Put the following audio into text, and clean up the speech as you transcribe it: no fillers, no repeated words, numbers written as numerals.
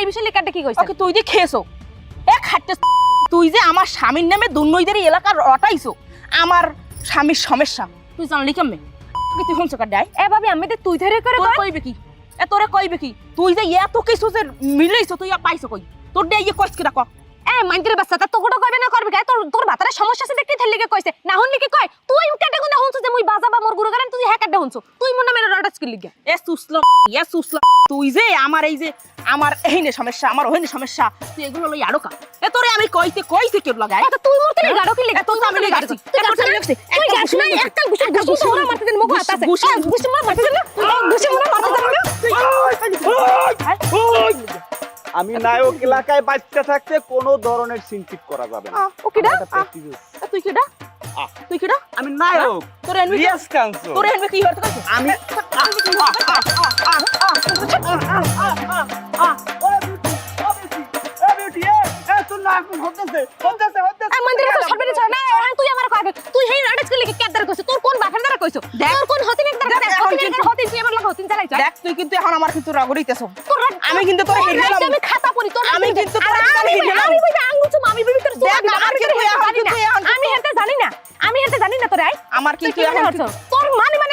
বিষয় লেখাটা কি কইছ ওকে তুই যে খেয়েছো এক হাতে তুই যে আমার স্বামীর নামে দুর্নয়দের এলাকার রটাইছো আমার স্বামীর সমস্যা তুই জানলি কেমনে তুই হংস কাট দেয় এ ভাবি আমি তুই ধরে করে তোর কইবে কি এ তোরে কইবে কি তুই যে এত কিছু যে মিলাইছো তুই পাইছো কই তোর দে ইয়ে কইছ কি রাখ এ মাইন্দ্রের বাচ্চা তা তোকটা কইবে না করবে তোর তোর বাতারে সমস্যা আছে দেখতে থেলকে কইছে না হন লিখে কয় তুই কেটে গুনা হনছ যে মুই বাজা বা মোর গুরু গান তুই হ্যাঁ কাটে হনছ তুই মনে মেরে রটাস কি লিখে এ সুসলা তুই যে আমার এই যে আমার এইনে সমস্যা আমার ওইনে সমস্যা তুই এগুলো লই আড়কা এ তোরে আমি কইতে কেউ লাগাই তা তুই মোর তেলে গাড়ো কি লিখে তুই আমি লাগাইছি তুই গাছ না একটা গুছি মোরা মারতে দেন মগো আতা আছে গুছি মোরা মারতে দেন গুছি মোরা মারতে দেন আমি নায়ক এলাকায় বাচ্চা থাকতে কোনো ধরনের সিনচিট করা যাবে না ও কিডা এটা practice হচ্ছে। তুই কিডা তুই কিডা আমি নায়ক তোর এনবি রিয়াজ কাঞ্চন তোর এনবি কি হতে কইছে আমি এই মন্দিরে তো সরবে না না হ্যাঁ তুই আমার কয় তুই হেই রটাস কি লিখে কেদার কইছ তোর কোন বাফার দ্বারা কইছ তোর কোন হতিন একদার হতিন তুই আমার লাগা হতিন চালাইছ দেখ তুই কিন্তু এখন আমার কিন্তু রাগ হইতেছ আমি কিন্তু তোর তোর রাইতে আমি খাতা পড়ি তোর আমি কিন্তু তোর আমি কইতে আঙ্গুচু আমি বিবি তোর দেখ, আমার কিন্তু এখন আমি হেতে জানি না আমি হেতে জানি না তোর আই আমার কিন্তু তুই কি এখন করছো?